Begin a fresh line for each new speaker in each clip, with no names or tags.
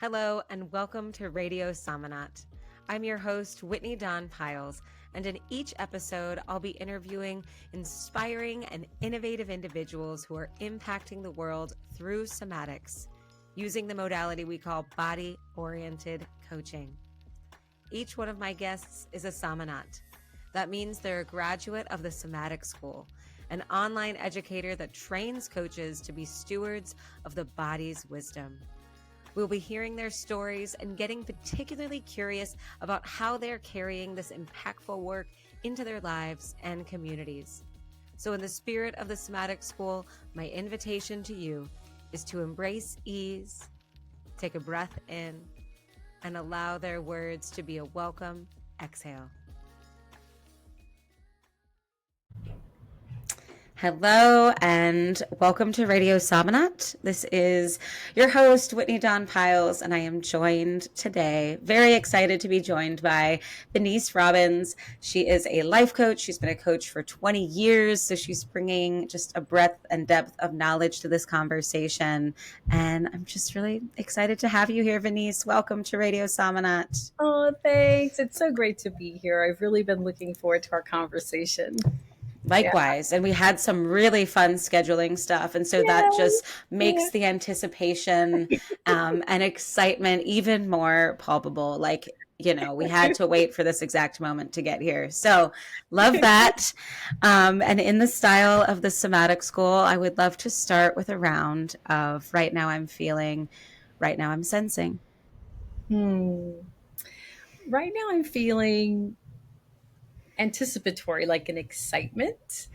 Hello and welcome to Radio Somanaut. I'm your host, Whitney Dawn Piles, and in each episode, I'll be interviewing inspiring and innovative individuals who are impacting the world through somatics, using the modality we call body-oriented coaching. Each one of my guests is a Somanaut. That means they're a graduate of the Somatic School, an online educator that trains coaches to be stewards of the body's wisdom. We'll be hearing their stories and getting particularly curious about how they're carrying this impactful work into their lives and communities. So in the spirit of the Somatic School, my invitation to you is to embrace ease, take a breath in, and allow their words to be a welcome exhale. Hello and welcome to Radio Somanaut. This is your host, Whitney Dawn Piles, and I am joined today, very excited to be joined by Venniece Robbins. She is a life coach. She's been a coach for 20 years, so she's bringing just a breadth and depth of knowledge to this conversation. And I'm just really excited to have you here, Venniece. Welcome to Radio Somanaut.
Oh, thanks. It's so great to be here. I've really been looking forward to our conversation.
Likewise. Yeah. And we had some really fun scheduling stuff. And so that just makes the anticipation and excitement even more palpable. Like, you know, we had to wait for this exact moment to get here. So love that. And in the style of the Somatic School, I would love to start with a round of right now I'm feeling, right now I'm sensing.
Right now I'm feeling anticipatory, like an excitement,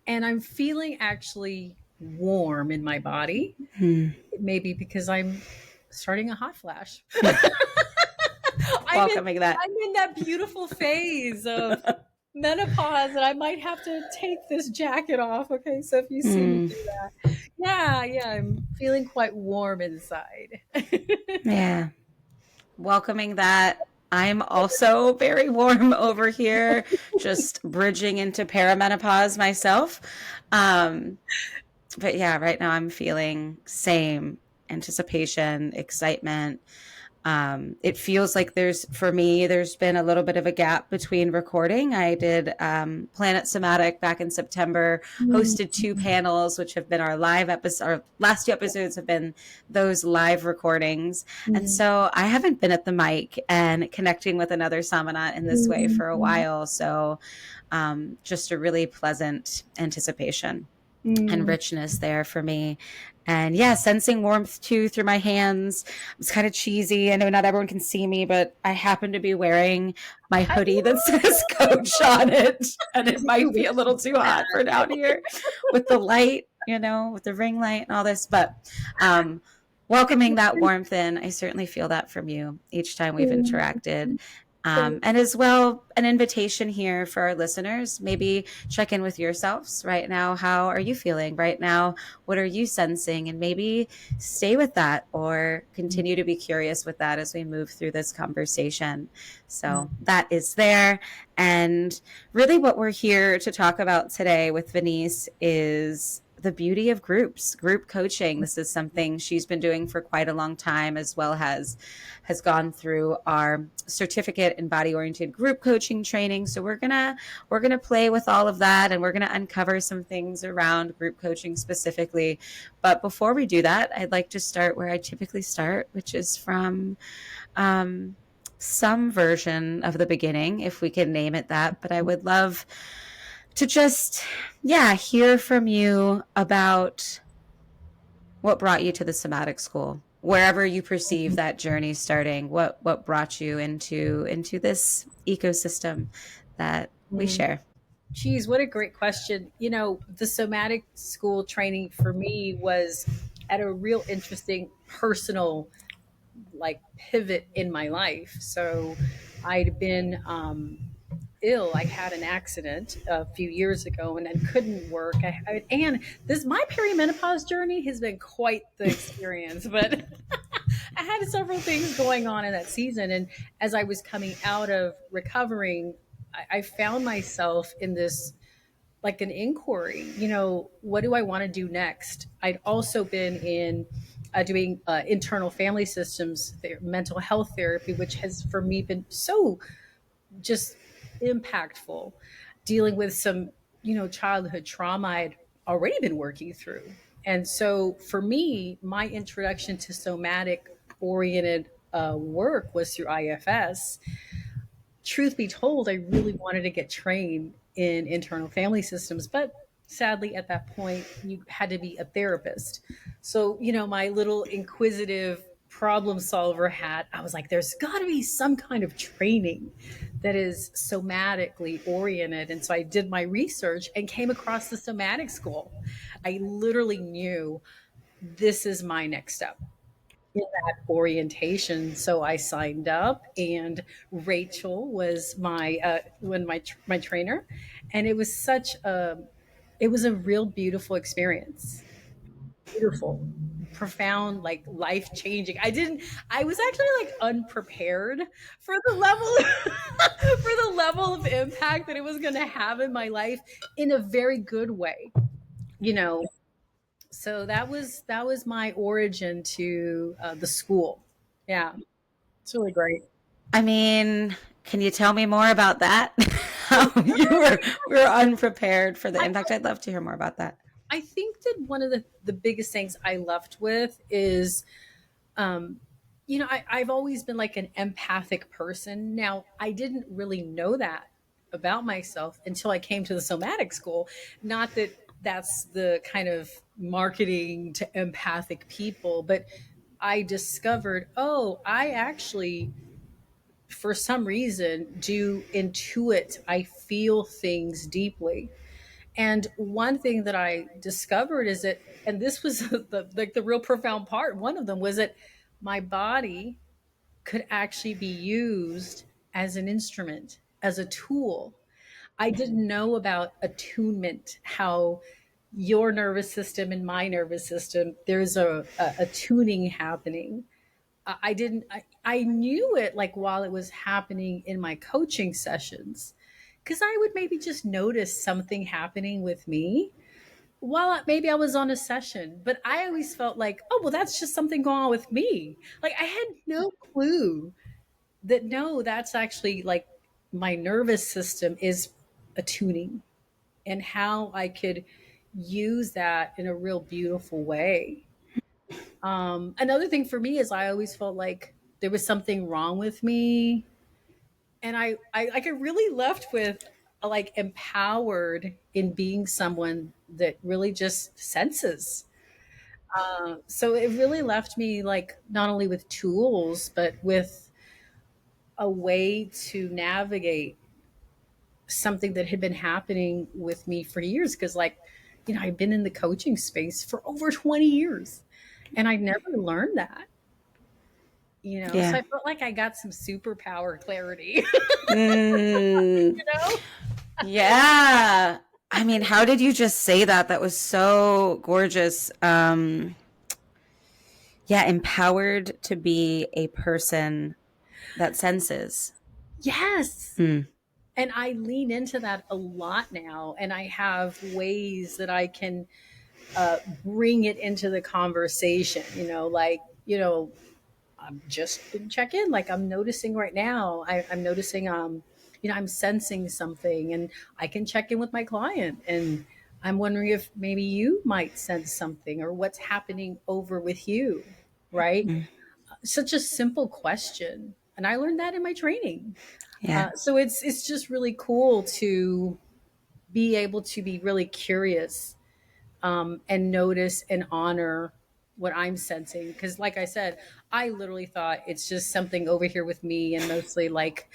and I'm feeling actually warm in my body. Maybe because I'm starting a hot flash. I'm in that beautiful phase of menopause, and I might have to take this jacket off. Okay, so if you see me do that, yeah, I'm feeling quite warm inside.
Yeah, welcoming that. I'm also very warm over here, just bridging into perimenopause myself. But yeah, right now I'm feeling same anticipation, excitement. It feels like there's been a little bit of a gap between recording. I did Planet Somatic back in September, hosted 2 panels, which have been our live episodes. Our last 2 episodes have been those live recordings. And so I haven't been at the mic and connecting with another Somanaut in this way for a while. So just a really pleasant anticipation and richness there for me. And yeah, sensing warmth too through my hands. It's kind of cheesy. I know not everyone can see me, but I happen to be wearing my hoodie that says Coach on it. And it might be a little too hot for down here with the light, you know, with the ring light and all this. But welcoming that warmth in, I certainly feel that from you each time we've interacted. And as well, an invitation here for our listeners, maybe check in with yourselves right now. How are you feeling right now? What are you sensing? And maybe stay with that or continue to be curious with that as we move through this conversation. So that is there. And really what we're here to talk about today with Venniece is the beauty of group coaching. This is something she's been doing for quite a long time, as well as has gone through our certificate in body-oriented group coaching training. So we're gonna play with all of that, and we're gonna uncover some things around group coaching specifically. But before we do that, I'd like to start where I typically start, which is from some version of the beginning, if we can name it that. But I would love to just, hear from you about what brought you to the Somatic School, wherever you perceive that journey starting. What brought you into this ecosystem that we share?
Geez, what a great question. You know, the Somatic School training for me was at a real interesting personal pivot in my life. So I'd been ill. I had an accident a few years ago and then couldn't work. And my perimenopause journey has been quite the experience, but I had several things going on in that season. And as I was coming out of recovering, I found myself in this, an inquiry, what do I want to do next? I'd also been in doing internal family systems, mental health therapy, which has for me been so just impactful, dealing with some, childhood trauma I'd already been working through. And so for me, my introduction to somatic oriented work was through IFS. Truth be told, I really wanted to get trained in internal family systems, but sadly at that point you had to be a therapist. So, my little inquisitive problem solver hat, I was like, there's got to be some kind of training that is somatically oriented. And so I did my research and came across the somatic school. I literally knew this is my next step in that orientation. So I signed up, and Rachel was my trainer, and it was a real beautiful experience. Beautiful, profound, like life changing. I was actually like unprepared for the level for the level of impact that it was going to have in my life in a very good way. You know, so that was my origin to the school. Yeah, it's really great.
I mean, can you tell me more about that?
Oh,
How you were unprepared for the
I,
impact. I'd love to hear more about that.
I think that one of the biggest things I left with is, um, I've always been like an empathic person. Now, I didn't really know that about myself until I came to the somatic school. Not that that's the kind of marketing to empathic people, but I discovered, oh, I actually, for some reason, do intuit. I feel things deeply. And one thing that I discovered is that, and this was the real profound part. One of them was that my body could actually be used as an instrument, as a tool. I didn't know about attunement, how your nervous system and my nervous system, there's a tuning happening. I didn't, I knew it like while it was happening in my coaching sessions, because I would maybe just notice something happening with me while maybe I was on a session, but I always felt like, oh, well, that's just something going on with me. Like I had no clue that no, that's actually like my nervous system is attuning, and how I could use that in a real beautiful way. Another thing for me is I always felt like there was something wrong with me, and I like I really left with like empowered in being someone that really just senses. So it really left me like not only with tools but with a way to navigate something that had been happening with me for years. Because like, I've been in the coaching space for over 20 years and I never learned that. So
Yeah.
I felt like I got some superpower clarity.
Mm,
know?
yeah. I mean, how did you just say that? That was so gorgeous. Yeah, empowered to be a person that senses.
Yes.
Mm.
And I lean into that a lot now. And I have ways that I can bring it into the conversation, I'm just didn't check in. Like I'm noticing right now, I'm noticing, I'm sensing something, and I can check in with my client. And I'm wondering if maybe you might sense something or what's happening over with you, right?
Mm.
Such a simple question. And I learned that in my training.
Yeah.
So it's just really cool to be able to be really curious, and notice and honor what I'm sensing. Because, like I said, I literally thought it's just something over here with me, and mostly like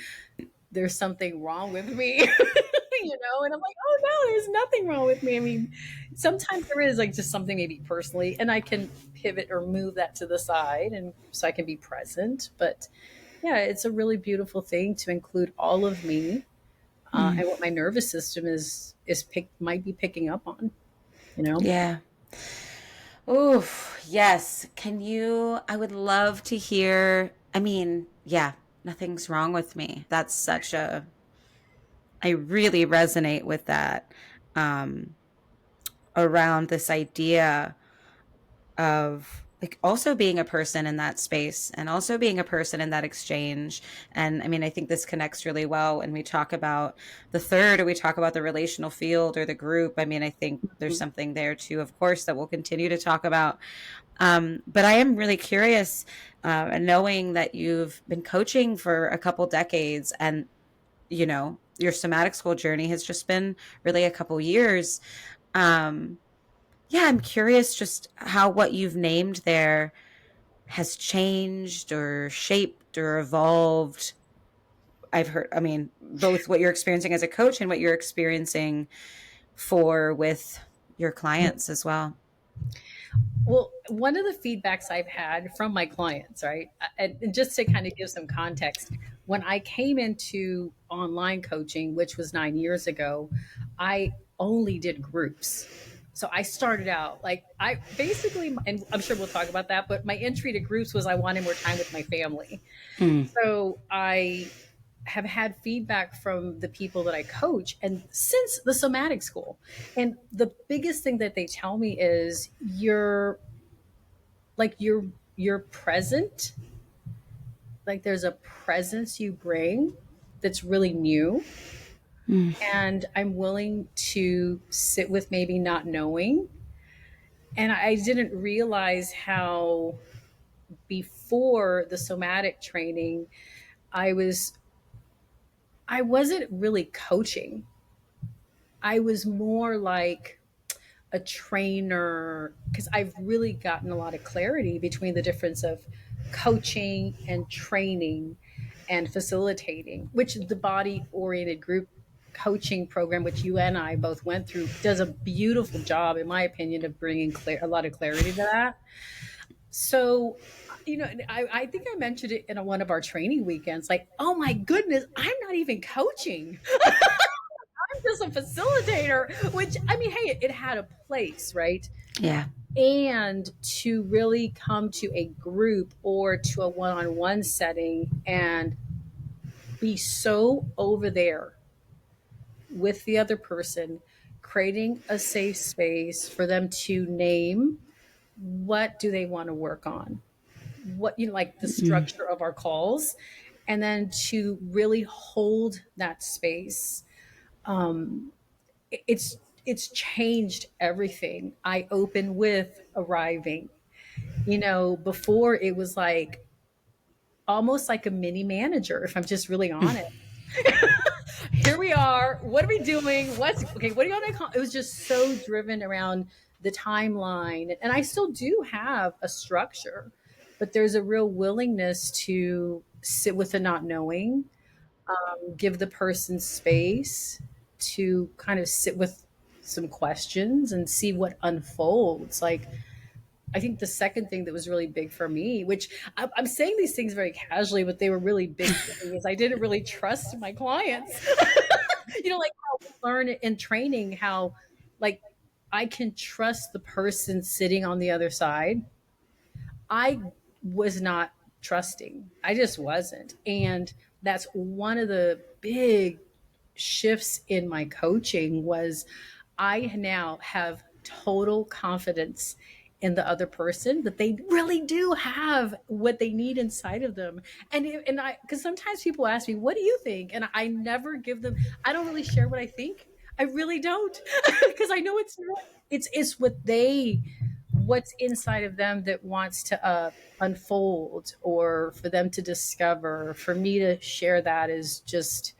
there's something wrong with me, And I'm like, oh no, there's nothing wrong with me. I mean, sometimes there is like just something maybe personally, and I can pivot or move that to the side, and so I can be present. But yeah, it's a really beautiful thing to include all of me,
Mm.
and what my nervous system might be picking up on.
Yeah. Oof. Yes. I would love to hear. I mean, yeah, nothing's wrong with me. That's I really resonate with that, um, around this idea of like also being a person in that space and also being a person in that exchange. And I mean, I think this connects really well when we talk about the third, or we talk about the relational field or the group. I mean, I think there's something there too, of course, that we'll continue to talk about. But I am really curious, knowing that you've been coaching for a couple decades, and your somatic school journey has just been really a couple years. Um, yeah, I'm curious just how what you've named there has changed or shaped or evolved. I've heard, I mean, both what you're experiencing as a coach and what you're experiencing for with your clients as well.
Well, one of the feedbacks I've had from my clients, right? And just to kind of give some context, when I came into online coaching, which was 9 years ago, I only did groups. So I started out like I basically, and I'm sure we'll talk about that, but my entry to groups was I wanted more time with my family.
Mm.
So I have had feedback from the people that I coach and since the somatic school. And the biggest thing that they tell me is you're present. Like there's a presence you bring that's really new.
Mm.
And I'm willing to sit with maybe not knowing. And I didn't realize how before the somatic training, I was I wasn't really coaching. I was more like a trainer because I've really gotten a lot of clarity between the difference of coaching and training and facilitating, which the body oriented group coaching program, which you and I both went through, does a beautiful job, in my opinion, of bringing a lot of clarity to that. So, I think I mentioned it in one of our training weekends. Like, oh my goodness, I'm not even coaching. I'm just a facilitator, which I mean, hey, it had a place, right?
Yeah.
And to really come to a group or to a one on one setting and be so over there with the other person, creating a safe space for them to name what do they want to work on, what, like the
Mm.
structure of our calls, and then to really hold that space. Um, it's changed everything. I open with arriving. Before it was like almost like a mini manager, if I'm just really honest. Here we are. What are we doing? What's okay? What do you want to call? It was just so driven around the timeline, and I still do have a structure, but there's a real willingness to sit with the not knowing, give the person space to kind of sit with some questions and see what unfolds. Like, I think the second thing that was really big for me, which I'm saying these things very casually, but they were really big for me, is I didn't really trust my clients. Like how we learn in training, how like I can trust the person sitting on the other side. I was not trusting. I just wasn't. And that's one of the big shifts in my coaching was I now have total confidence in the other person that they really do have what they need inside of them. And I, because sometimes people ask me, what do you think? And I never give them, I don't really share what I think. I really don't, because I know it's not, it's what's inside of them that wants to unfold or for them to discover. For me to share that is just,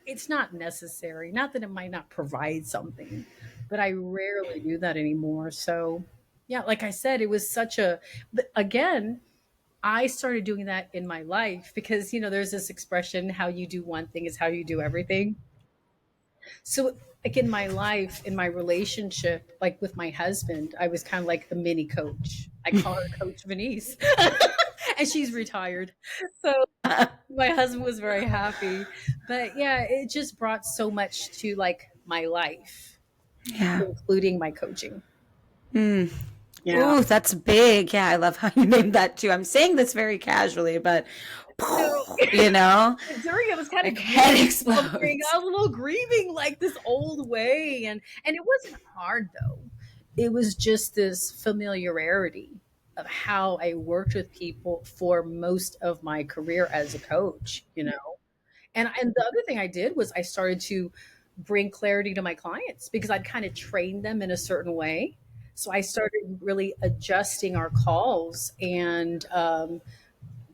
it's not necessary. Not that it might not provide something, but I rarely do that anymore. So, yeah, like I said, it was such a, but again, I started doing that in my life because, there's this expression, how you do one thing is how you do everything. So, like in my life, in my relationship, like with my husband, I was kind of like a mini coach. I call her Coach Venniece, and she's retired. So, my husband was very happy. But yeah, it just brought so much to like my life,
Yeah.
including my coaching.
Mm.
Yeah.
Ooh, that's big. Yeah, I love how you named that too. I'm saying this very casually, but
So
you know,
during it was kind of
like head
grieving.
explodes.
I was a little grieving like this old way. And it wasn't hard though. It was just this familiarity. of how I worked with people for most of my career as a coach, you know. And the other thing I did was I started to bring clarity to my clients because I'd kind of trained them in a certain way. So I started really adjusting our calls and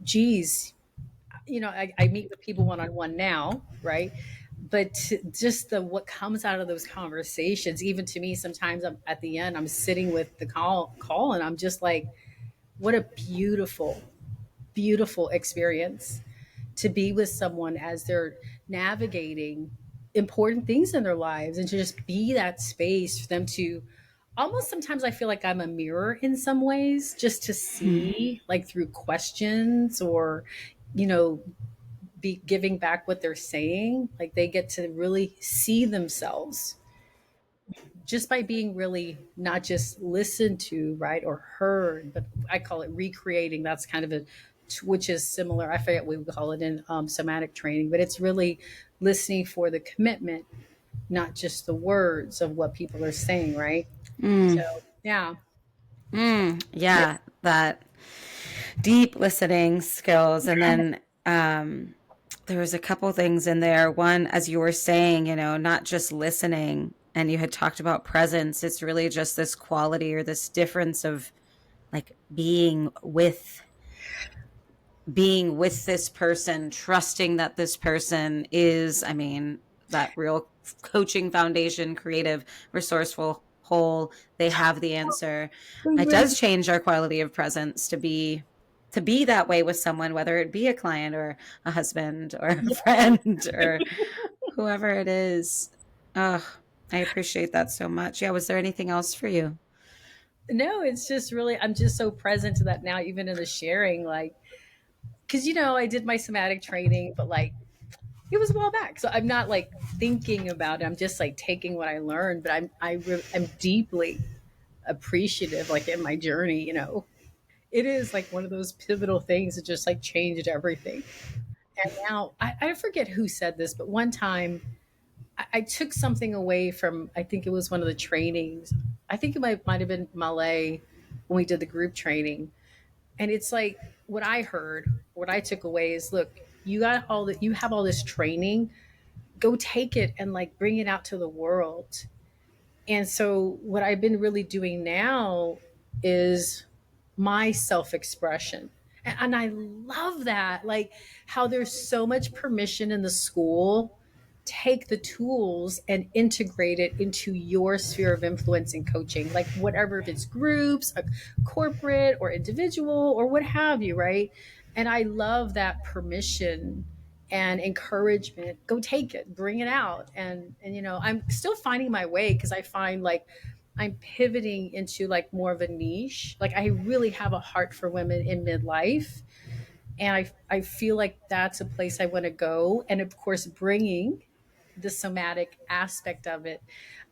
geez, you know, I meet with people one on one now, right? But just the what comes out of those conversations, even to me, sometimes I'm at the end, I'm sitting with the call, and I'm just like, what a beautiful, beautiful experience to be with someone as they're navigating important things in their lives, and to just be that space for them to almost, sometimes I feel like I'm a mirror in some ways, just to see like through questions or, you know, be giving back what they're saying. Like they get to really see themselves just by being really not just listened to, right, or heard, but I call it recreating. That's kind of a, which is similar. I forget what we call it in somatic training, but it's really listening for the commitment, not just the words of what people are saying, right? So, yeah.
Yeah, that deep listening skills. And then there was a couple things in there. One, as you were saying, you know, not just listening, and you had talked about presence. It's really just this quality or this difference of like being with this person, trusting that this person is, I mean, that real coaching foundation, creative, resourceful, whole, they have the answer. It does change our quality of presence to be that way with someone, whether it be a client or a husband or a friend or whoever it is. Oh, I appreciate that so much. Yeah, was there anything else for you?
No, it's just really, I'm just so present to that now, even in the sharing, like, because, you know, I did my somatic training, but like, it was a while back. So I'm not like thinking about it. I'm just like taking what I learned, but I'm deeply appreciative, like in my journey, you know. It is like one of those pivotal things that just like changed everything. And now I forget who said this, but one time I took something away from, I think it was one of the trainings. I think it might have been Malay when we did the group training. And it's like what I heard, what I took away is, look, you got all that, you have all this training, go take it and like bring it out to the world. And so what I've been really doing now is my self expression. And I love that. Like how there's so much permission in the school. Take the tools and integrate it into your sphere of influence in coaching, like whatever, if it's groups, a corporate or individual or what have you, right? And I love that permission and encouragement. Go take it, bring it out. And you know, I'm still finding my way because I find like I'm pivoting into like more of a niche. Like I really have a heart for women in midlife, and I feel like that's a place I want to go. And of course, bringing the somatic aspect of it,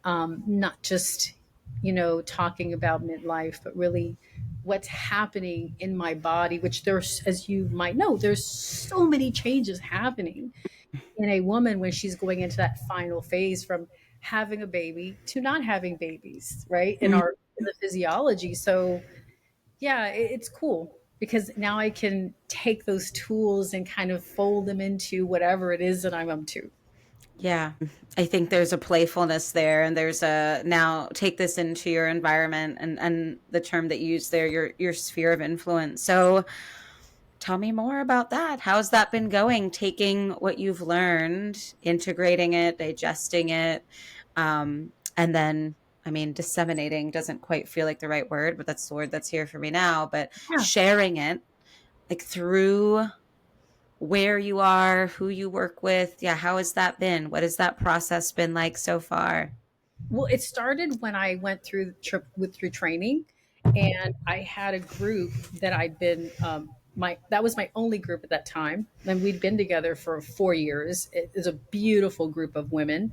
not just, you know, talking about midlife, but really what's happening in my body, which there's, as you might know, there's so many changes happening in a woman when she's going into that final phase from having a baby to not having babies, right? In the physiology. So yeah, it's cool because now I can take those tools and kind of fold them into whatever it is that I'm up to.
Yeah, I think there's a playfulness there, and there's a now take this into your environment, and the term that you use there, your sphere of influence. So, tell me more about that. How's that been going? Taking what you've learned, integrating it, digesting it, and then, I mean, disseminating doesn't quite feel like the right word, but that's the word that's here for me now. But
Yeah.
sharing it, like through where you are, who you work with. Yeah, how has that been? What has that process been like so far?
Well, it started when I went through through training, and I had a group that I'd been my that was my only group at that time, and we'd been together for 4 years. It was a beautiful group of women,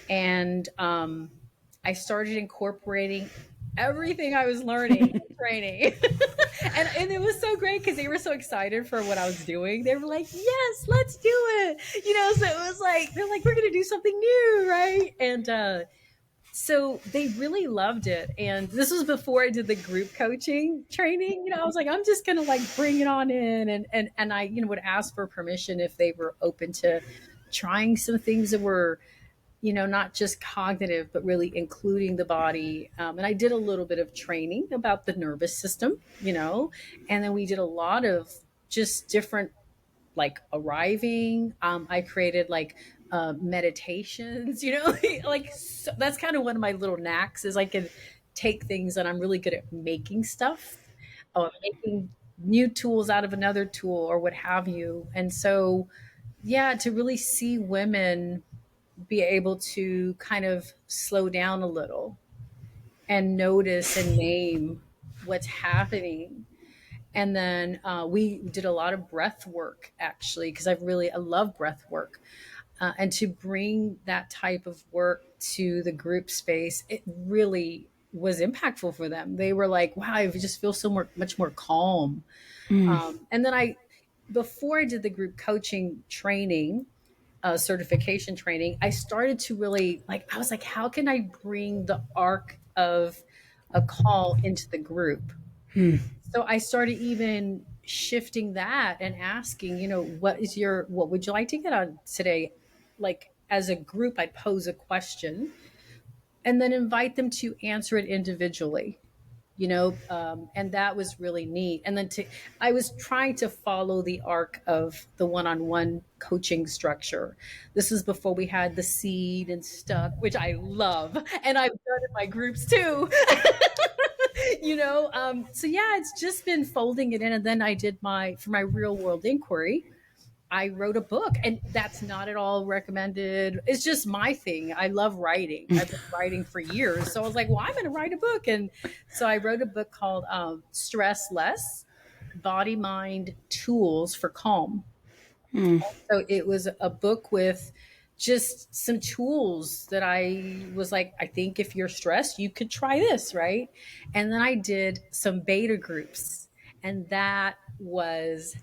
and I started incorporating everything I was learning in training. And it was so great because they were so excited for what I was doing. They were like, yes, let's do it. You know, so it was like, they're like, we're going to do something new. Right. And So they really loved it. And this was before I did the group coaching training. I was like, I'm just gonna like bring it on in, and I, would ask for permission if they were open to trying some things that were, not just cognitive, but really including the body. And I did a little bit of training about the nervous system, and then we did a lot of just different, like, arriving. I created like meditations, like, so that's kind of one of my little knacks is I can take things, and I'm really good at making stuff, making new tools out of another tool or what have you. And so, yeah, to really see women be able to kind of slow down a little and notice and name what's happening. And then we did a lot of breath work, actually, because I love breath work. And to bring that type of work to the group space, it really was impactful for them. They were like, wow, I just feel much more calm.
Mm.
And then before I did the group coaching training, certification training, I started to really like, I was like, how can I bring the arc of a call into the group?
Mm.
So I started even shifting that and asking, what would you like to get on today? Like, as a group, I'd pose a question and then invite them to answer it individually, and that was really neat. And then I was trying to follow the arc of the one-on-one coaching structure. This is before we had the seed and stuck, which I love, and I've done in my groups too. So yeah, it's just been folding it in. And then I did for my real world inquiry, I wrote a book, and that's not at all recommended. It's just my thing. I love writing. I've been writing for years. So I was like, well, I'm going to write a book. And so I wrote a book called Stress Less: Body Mind Tools for Calm.
Mm.
So it was a book with just some tools that I was like, I think if you're stressed, you could try this, right? And then I did some beta groups, and that was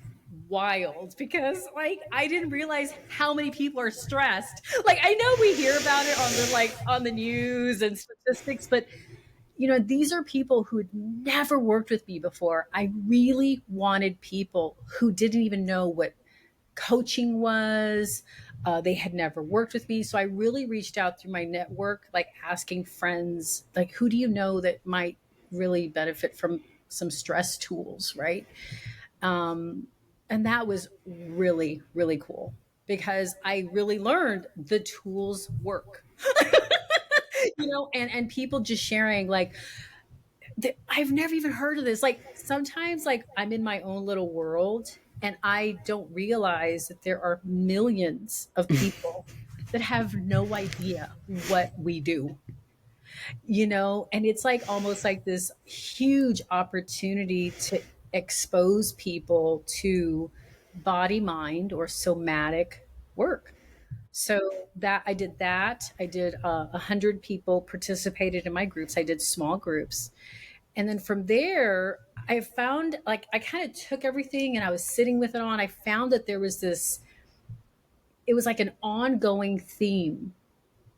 wild because, like, I didn't realize how many people are stressed. Like, I know we hear about it on the news and statistics, but these are people who had never worked with me before. I really wanted people who didn't even know what coaching was. They had never worked with me. So I really reached out through my network, like asking friends, like, who do you know that might really benefit from some stress tools, right? And that was really, really cool because I really learned the tools work. And people just sharing, like, I've never even heard of this. Like, sometimes, like, I'm in my own little world and I don't realize that there are millions of people that have no idea what we do, and it's like almost like this huge opportunity to expose people to body, mind, or somatic work. So that I did that. I did 100 people participated in my groups. I did small groups. And then from there, I found, like, I kind of took everything and I was sitting with it on. I found that it was like an ongoing theme.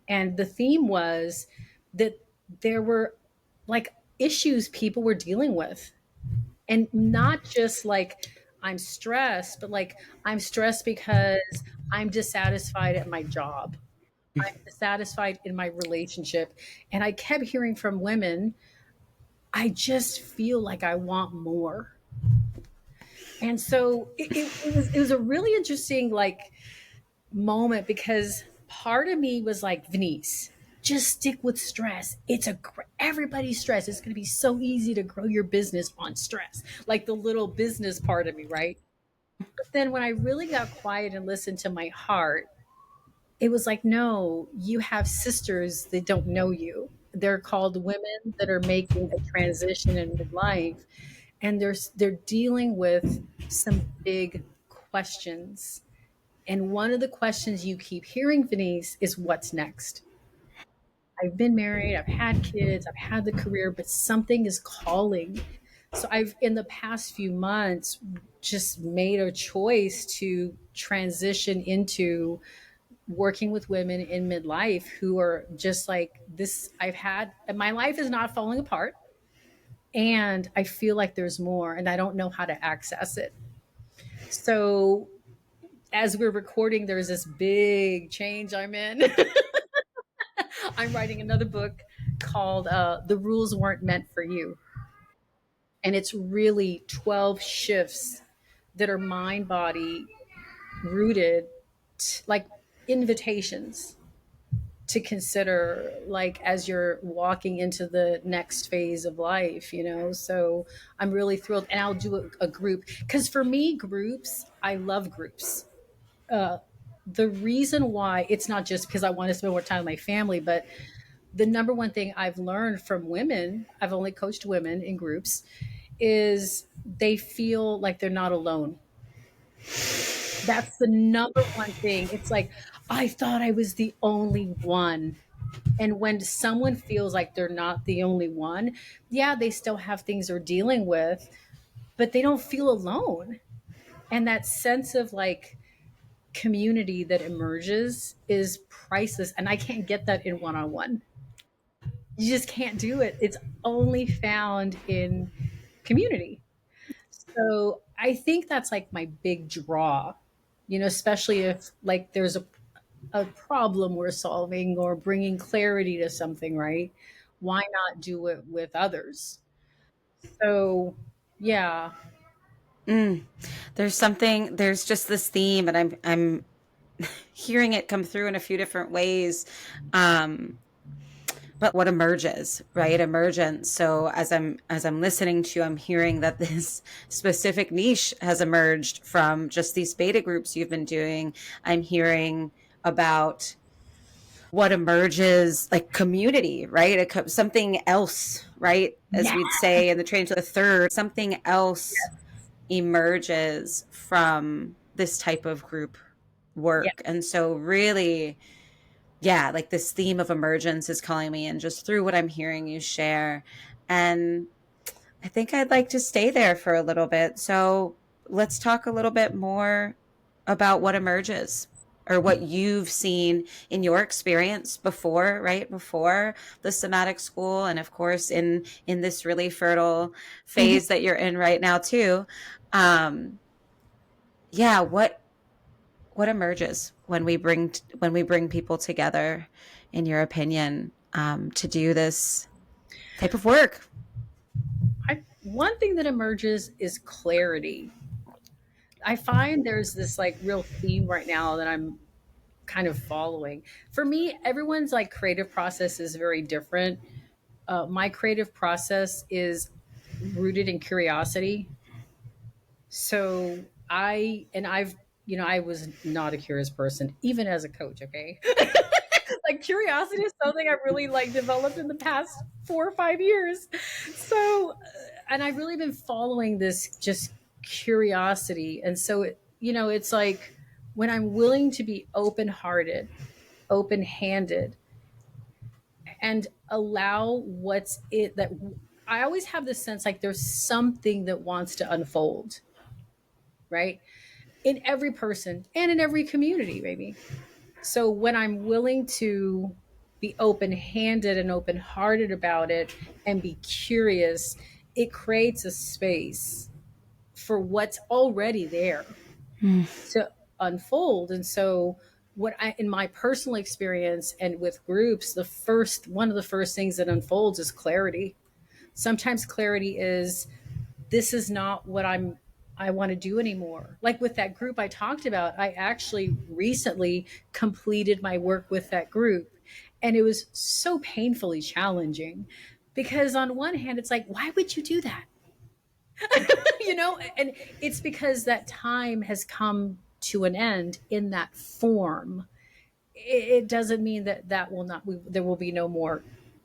And the theme was that there were, like, issues people were dealing with. And not just like, I'm stressed, but like, I'm stressed because I'm dissatisfied at my job. I'm dissatisfied in my relationship. And I kept hearing from women, I just feel like I want more. And so it was a really interesting, like, moment because part of me was like, Venniece, just stick with stress. Everybody's stressed. It's going to be so easy to grow your business on stress, like the little business part of me, right? But then when I really got quiet and listened to my heart, it was like, no, you have sisters that don't know you. They're called women that are making a transition in midlife, and they're dealing with some big questions. And one of the questions you keep hearing, Venniece, is what's next? I've been married, I've had kids, I've had the career, but something is calling. So I've, in the past few months, just made a choice to transition into working with women in midlife who are just like this. I've had, my life is not falling apart, and I feel like there's more and I don't know how to access it. So as we're recording, there's this big change I'm in. I'm writing another book called The Rules Weren't Meant for You. And it's really 12 shifts that are mind body rooted, like invitations to consider, like as you're walking into the next phase of life, you know. So I'm really thrilled, and I'll do a group, because for me, groups, I love groups. uh, the reason why, it's not just because I want to spend more time with my family, but the number one thing I've learned from women, I've only coached women in groups, is they feel like they're not alone. That's the number one thing. It's like, I thought I was the only one. And when someone feels like they're not the only one, yeah, they still have things they're dealing with, but they don't feel alone. And that sense of like community that emerges is priceless. And I can't get that in one on one. You just can't do it. It's only found in community. So I think that's like my big draw, you know, especially if like there's a problem we're solving or bringing clarity to something, right? Why not do it with others? So, yeah.
Mm. There's just this theme, and I'm hearing it come through in a few different ways. But what emerges, right? Emergence. So as I'm listening to you, I'm hearing that this specific niche has emerged from just these beta groups you've been doing. I'm hearing about what emerges, like community, right? Something else, right? As
Yeah.
we'd say in the training to the third, something else emerges from this type of group
Yeah.
work. And so really, yeah, like this theme of emergence is calling me in just through what I'm hearing you share. And I think I'd like to stay there for a little bit. So let's talk a little bit more about what emerges, or what you've seen in your experience before, right? Before the somatic school. And of course, in this really fertile
Mhm.
phase that you're in right now too. Um, yeah. What emerges when we bring people together, in your opinion, to do this type of work?
One thing that emerges is clarity. I find there's this like real theme right now that I'm kind of following. For me, everyone's like creative process is very different. My creative process is rooted in curiosity. So I've, you know, I was not a curious person, even as a coach. Okay. Like curiosity is something I've really like developed in the past 4 or 5 years. So, and I've really been following this just curiosity. And so, you know, it's like when I'm willing to be open hearted, open handed, and allow what's it that I always have this sense like there's something that wants to unfold, right? In every person and in every community, maybe. So when I'm willing to be open handed and open hearted about it and be curious, it creates a space for what's already there
Mm.
to unfold. And so, what I, in my personal experience and with groups, one of the first things that unfolds is clarity. Sometimes clarity is, this is not what I want to do anymore. Like with that group I talked about, I actually recently completed my work with that group, and it was so painfully challenging because on one hand it's like, why would you do that? You know, and it's because that time has come to an end in that form. It doesn't mean that there will be no more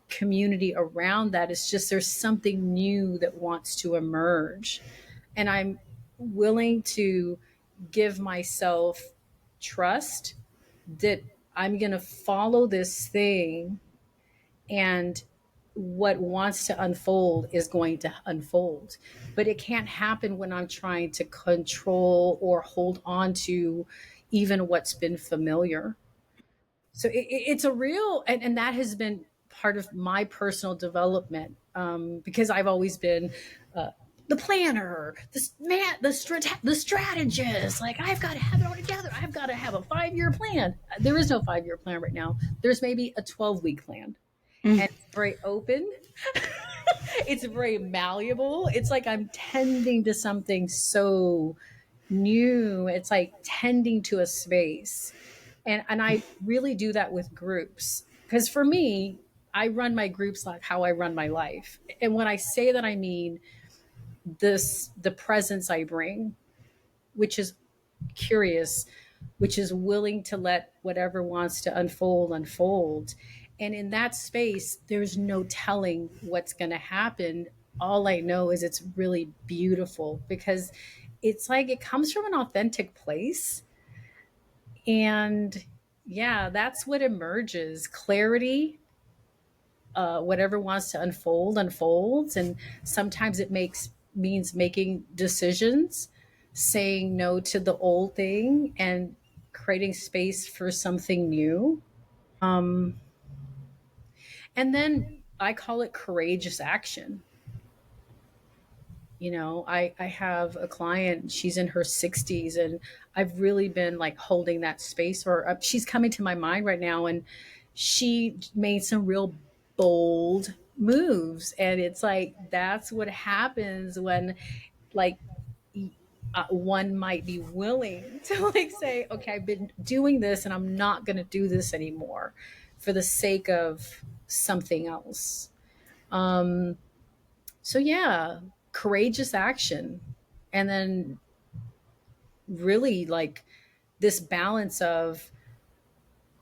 community around that. It's just there's something new that wants to emerge, and I'm willing to give myself trust that I'm going to follow this thing, and what wants to unfold is going to unfold. But it can't happen when I'm trying to control or hold on to even what's been familiar. So it's a real, and that has been part of my personal development, because I've always been the planner, the strategist. Like, I've got to have it all together. I've got to have a 5-year plan. There is no 5-year plan right now. There's maybe a 12-week plan,
Mm.
and it's very open. It's very malleable. It's like I'm tending to something so new. It's like tending to a space. And I really do that with groups. Because for me, I run my groups like how I run my life. And when I say that, I mean the presence I bring, which is curious, which is willing to let whatever wants to unfold. And in that space, there's no telling what's going to happen. All I know is it's really beautiful, because it's like it comes from an authentic place. And yeah, that's what emerges: clarity. Whatever wants to unfold unfolds, and sometimes it makes means making decisions, saying no to the old thing, and creating space for something new. And then I call it courageous action. I have a client, she's in her 60s, and I've really been like holding that space, or she's coming to my mind right now, and she made some real bold moves. And it's like, that's what happens when, like, one might be willing to like say, okay, I've been doing this and I'm not going to do this anymore for the sake of something else. um so yeah, courageous action. And then really, like, this balance of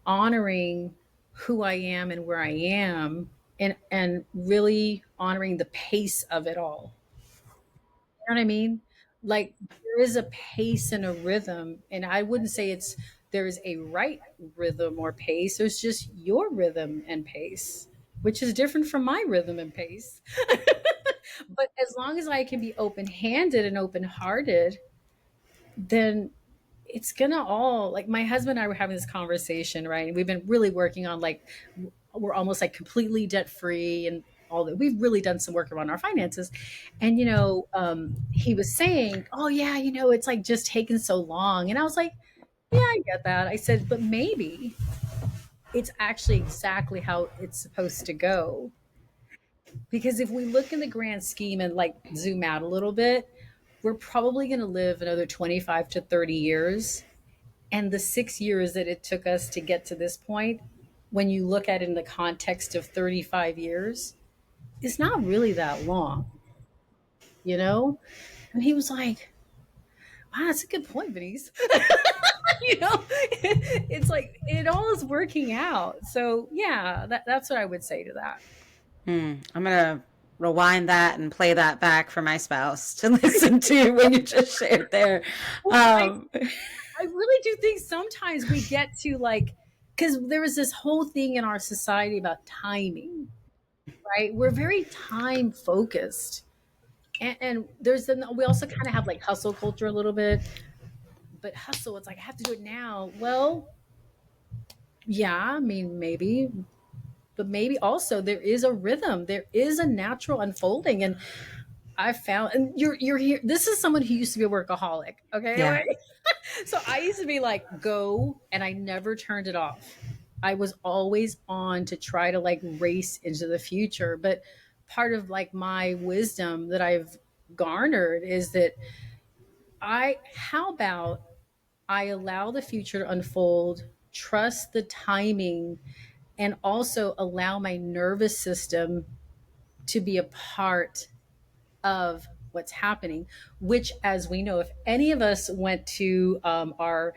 honoring who I am and where I am, and really honoring the pace of it all. You know what I mean? Like, there is a pace and a rhythm, and I wouldn't say it's there is a right rhythm or pace. There's just your rhythm and pace, which is different from my rhythm and pace. But as long as I can be open-handed and open-hearted, then it's gonna all, like, my husband and I were having this conversation, right? And we've been really working on, like, we're almost like completely debt free, and all that. We've really done some work around our finances. And he was saying, oh yeah, it's like just taken so long. And I was like, yeah, I get that. I said, but maybe it's actually exactly how it's supposed to go. Because if we look in the grand scheme and like zoom out a little bit, we're probably going to live another 25 to 30 years. And the 6 years that it took us to get to this point, when you look at it in the context of 35 years, is not really that long, you know? And he was like, wow, that's a good point, Venniece. It's like it all is working out. So yeah, that's what I would say to that.
I'm gonna rewind that and play that back for my spouse to listen to when you just shared there.
Well,
Um,
I really do think sometimes we get to, like, because there is this whole thing in our society about timing, right? We're very time focused. And we also kind of have like hustle culture a little bit. But hustle, it's like, I have to do it now. Well, yeah, I mean, maybe, but maybe also there is a rhythm, there is a natural unfolding. And I found, and you're here, this is someone who used to be a workaholic, okay?
yeah,
Like, so I used to be like, go, and I never turned it off. I was always on to try to like race into the future. But part of like my wisdom that I've garnered is that how about I allow the future to unfold, trust the timing, and also allow my nervous system to be a part of what's happening, which, as we know, if any of us went to our,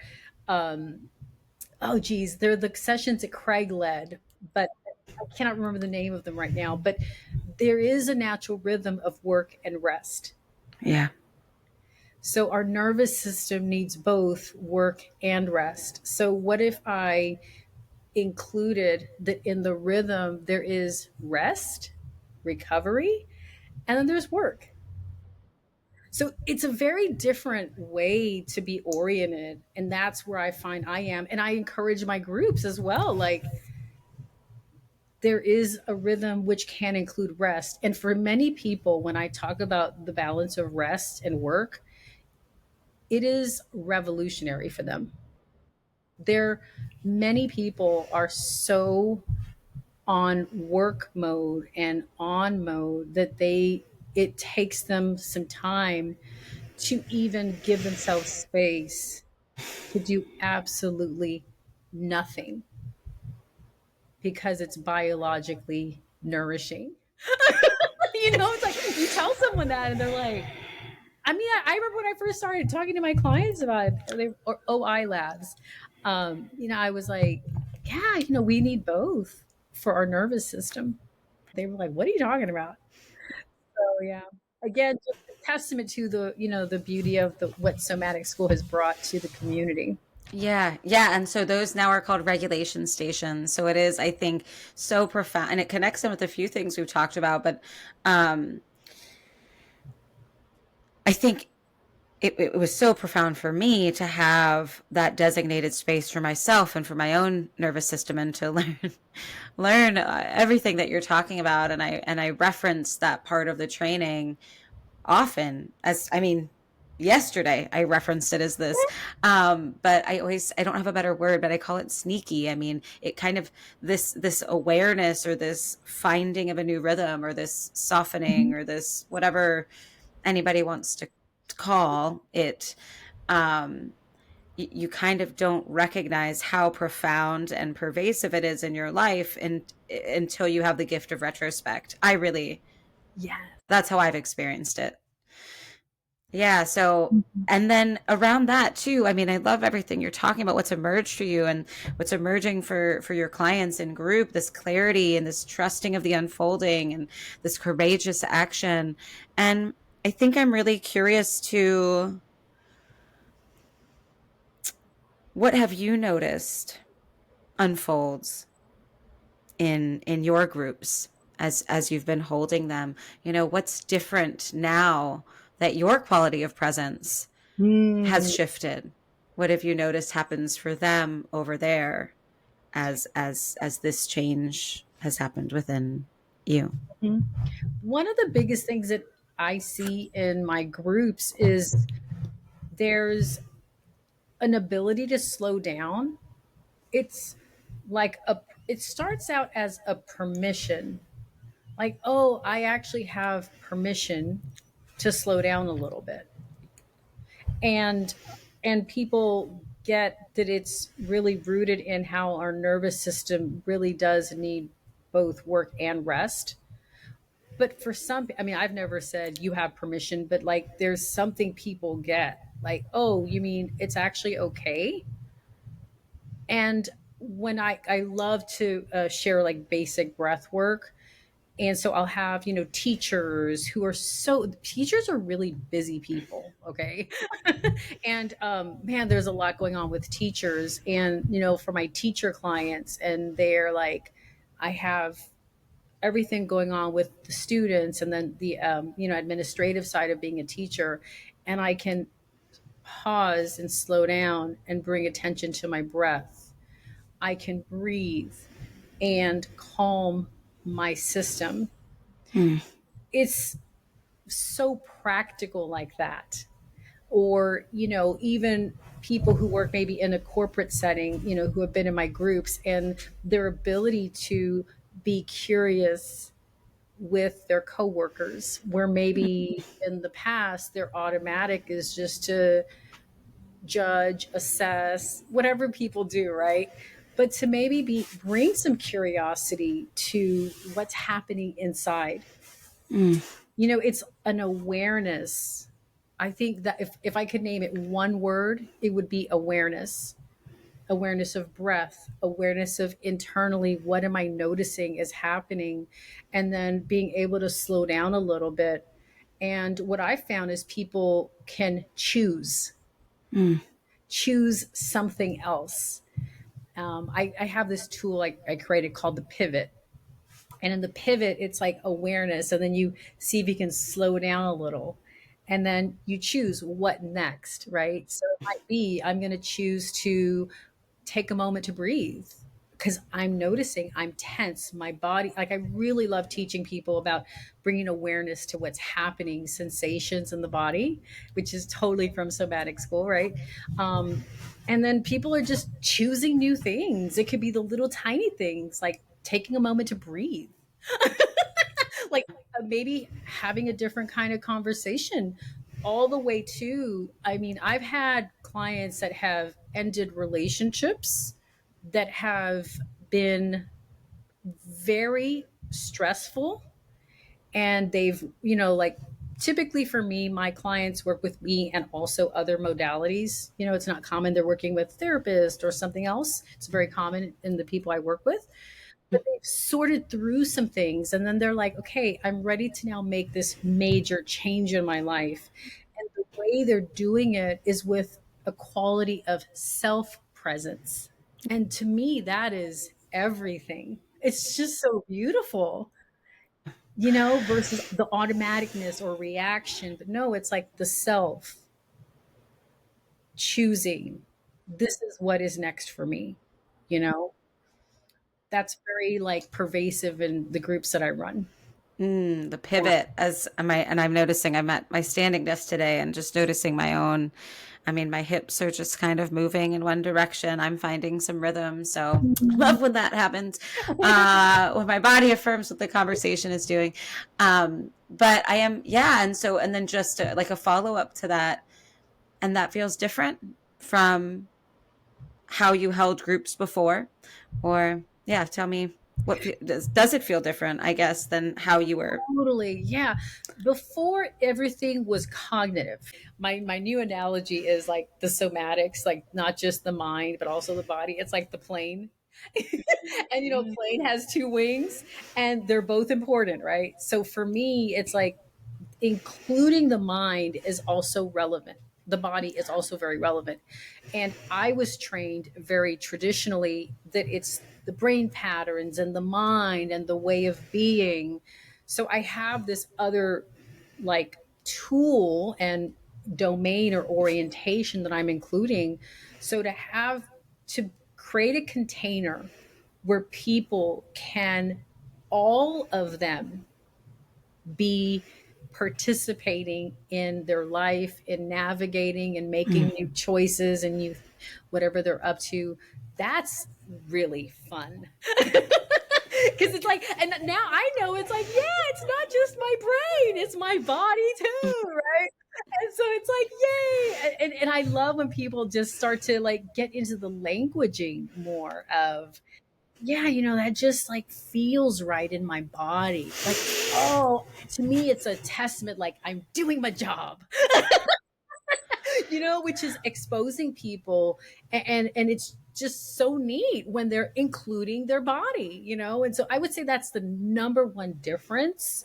oh geez, they're the sessions that Craig led, but I cannot remember the name of them right now. But there is a natural rhythm of work and rest.
yeah.
So our nervous system needs both work and rest. So what if I included that in the rhythm there is rest, recovery, and then there's work. So it's a very different way to be oriented. And that's where I find I am. And I encourage my groups as well. Like, there is a rhythm which can include rest. And for many people, when I talk about the balance of rest and work, it is revolutionary for them. There, many people are so on work mode and on mode that it takes them some time to even give themselves space to do absolutely nothing because it's biologically nourishing. It's like you tell someone that and they're like, I mean, I remember when I first started talking to my clients about or OI labs. I was like, yeah, we need both for our nervous system. They were like, what are you talking about? So yeah, again, just a testament to the beauty of what somatic school has brought to the community.
Yeah, yeah. And so those now are called regulation stations. So it is, I think, so profound, and it connects them with a few things we've talked about. But um, I think it was so profound for me to have that designated space for myself and for my own nervous system, and to learn everything that you're talking about. And I reference that part of the training often. As I mean, yesterday I referenced it as this, but I don't have a better word, but I call it sneaky. I mean, it kind of, this awareness, or this finding of a new rhythm, or this softening,
Mhm.
or this whatever anybody wants to call it. um you kind of don't recognize how profound and pervasive it is in your life, and until you have the gift of retrospect. I really,
Yeah.
that's how I've experienced it. Yeah. So,
Mhm.
and then around that too, I mean, I love everything you're talking about, what's emerged for you and what's emerging for your clients in group, this clarity and this trusting of the unfolding and this courageous action. And I think I'm really curious to, what have you noticed unfolds in your groups as you've been holding them? What's different now that your quality of presence has
Mm.
shifted? What have you noticed happens for them over there as this change has happened within you?
Mhm. One of the biggest things that I see in my groups is there's an ability to slow down. It's like it starts out as a permission. Like, oh, I actually have permission to slow down a little bit. And people get that it's really rooted in how our nervous system really does need both work and rest. But for some, I mean, I've never said you have permission, but like there's something people get like, oh, you mean it's actually okay? And when I love to share like basic breath work. And so I'll have, teachers who are teachers are really busy people. Okay. And man, there's a lot going on with teachers. And, for my teacher clients, and they're like, I have everything going on with the students and then the administrative side of being a teacher, and I can pause and slow down and bring attention to my breath. I can breathe and calm my system.
Mm.
It's so practical like that. Or, even people who work maybe in a corporate setting, who have been in my groups, and their ability to be curious with their coworkers, where maybe in the past their automatic is just to judge, assess, whatever people do, right? But to maybe bring some curiosity to what's happening inside.
Mm.
It's an awareness. I think that if I could name it one word, it would be awareness. Awareness of breath, awareness of internally, what am I noticing is happening? And then being able to slow down a little bit. And what I found is people can
Mm.
choose something else. I have this tool I created called the pivot. And in the pivot, it's like awareness. And then you see if you can slow down a little. And then you choose what next, right? So it might be, I'm going to choose to take a moment to breathe because I'm noticing I'm tense. My body, like, I really love teaching people about bringing awareness to what's happening, sensations in the body, which is totally from somatic school, right? And then people are just choosing new things. It could be the little tiny things like taking a moment to breathe, like maybe having a different kind of conversation, all the way to, I mean, I've had clients that have ended relationships that have been very stressful, and they've, like, typically for me, my clients work with me and also other modalities. It's not common they're working with therapist or something else. It's very common in the people I work with, but they've sorted through some things, and then they're like, okay, I'm ready to now make this major change in my life. And the way they're doing it is with a quality of self presence. And to me, that is everything. It's just so beautiful, versus the automaticness or reaction. But no, it's like the self choosing, this is what is next for me, you know? That's very, like, pervasive in the groups that I run.
The
Yeah.
pivot as my, and I'm noticing I'm at my standing desk today and just noticing my own, I mean, my hips are just kind of moving in one direction. I'm finding some rhythm. So I love when that happens, when my body affirms what the conversation is doing. But I am, yeah. And so, and then just like a follow up to that, and that feels different from how you held groups before, or yeah, tell me what does it feel different, I guess, than how you were.
Totally. Yeah. Before, everything was cognitive. My new analogy is like the somatics, like not just the mind, but also the body. It's like the plane. And plane has two wings, and they're both important, right? So for me, it's like including the mind is also relevant. The body is also very relevant. And I was trained very traditionally that it's the brain patterns and the mind and the way of being. So I have this other, like, tool and domain or orientation that I'm including. So to create a container where people can, all of them, be participating in their life, in navigating and making new choices and new whatever they're up to. That's really fun. Because it's like, and now I know it's like, yeah, it's not just my brain, it's my body too, right? And so it's like, yay. And I love when people just start to, like, get into the languaging more of, yeah, that just, like, feels right in my body. Like, oh, to me, it's a testament, like, I'm doing my job, which is exposing people. And it's just so neat when they're including their body. And so I would say that's the number one difference.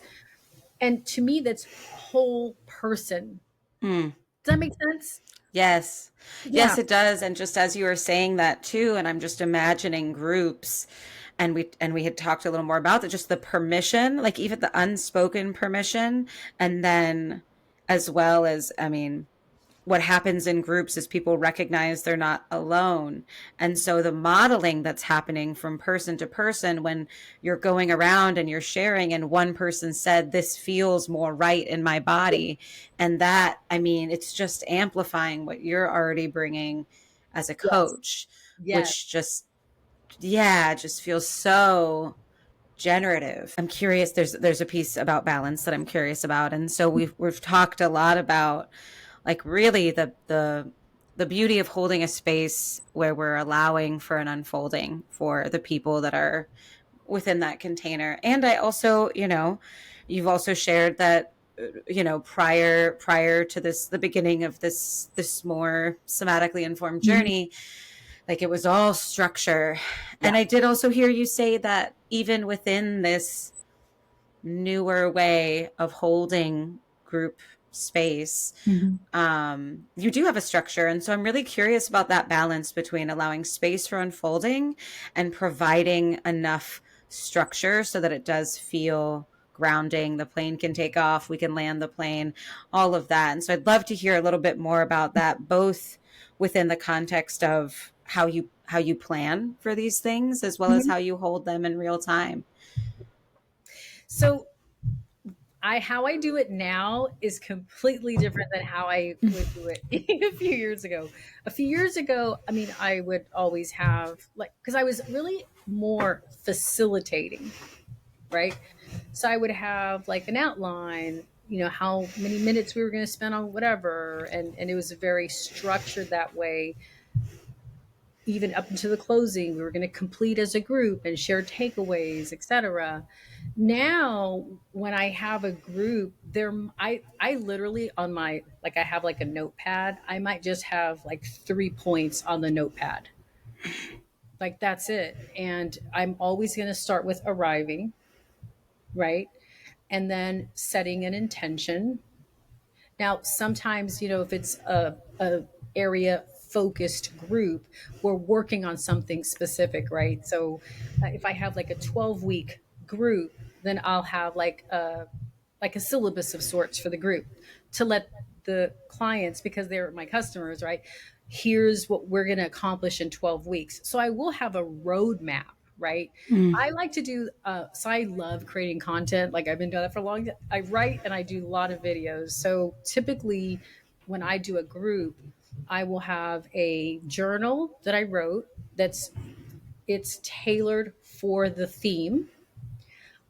And to me, that's whole person.
Mm.
Does that make sense?
Yes.
Yeah.
Yes, it does. And just as you were saying that too, and I'm just imagining groups, and we had talked a little more about that, just the permission, like even the unspoken permission, and then as well as, I mean, what happens in groups is people recognize they're not alone. And so the modeling that's happening from person to person when you're going around and you're sharing, and one person said, this feels more right in my body. And that, I mean, it's just amplifying what you're already bringing as a
Yes.
coach,
Yes.
which just, yeah, just feels so generative. I'm curious, there's a piece about balance that I'm curious about. And so we've talked a lot about, like, really the beauty of holding a space where we're allowing for an unfolding for the people that are within that container. And I also, you've also shared that, prior to this, the beginning of this more somatically informed
Mhm.
journey, like it was all structure.
Yeah.
And I did also hear you say that even within this newer way of holding group space,
Mhm.
you do have a structure. And so I'm really curious about that balance between allowing space for unfolding and providing enough structure so that it does feel grounding. The plane can take off, we can land the plane, all of that. And so I'd love to hear a little bit more about that, both within the context of how you plan for these things as well as
Mhm.
how you hold them in real time.
So how I do it now is completely different than how I would do it a few years ago. A few years ago, I mean, I would always have like, because I was really more facilitating, right? So I would have like an outline, how many minutes we were going to spend on whatever, and it was very structured that way. Even up into the closing, we were going to complete as a group and share takeaways, etc. Now when I have a group there, I literally on my, like, I have like a notepad, I might just have like 3 points on the notepad, like that's it. And I'm always going to start with arriving, right, and then setting an intention. Now, sometimes, if it's a area focused group, we're working on something specific, right? So if I have like a 12-week group, then I'll have like a syllabus of sorts for the group to let the clients, because they're my customers, right? Here's what we're going to accomplish in 12 weeks. So I will have a roadmap, right?
Mm.
I like to do, so I love creating content. Like I've been doing that for a long time. I write and I do a lot of videos. So typically when I do a group, I will have a journal that I wrote it's tailored for the theme.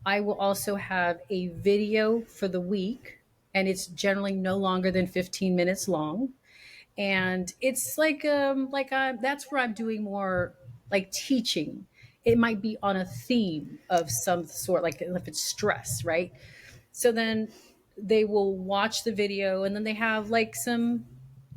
I will also have a video for the week, and it's generally no longer than 15 minutes long. And it's that's where I'm doing more like teaching. It might be on a theme of some sort, like if it's stress, right? So then they will watch the video, and then they have like some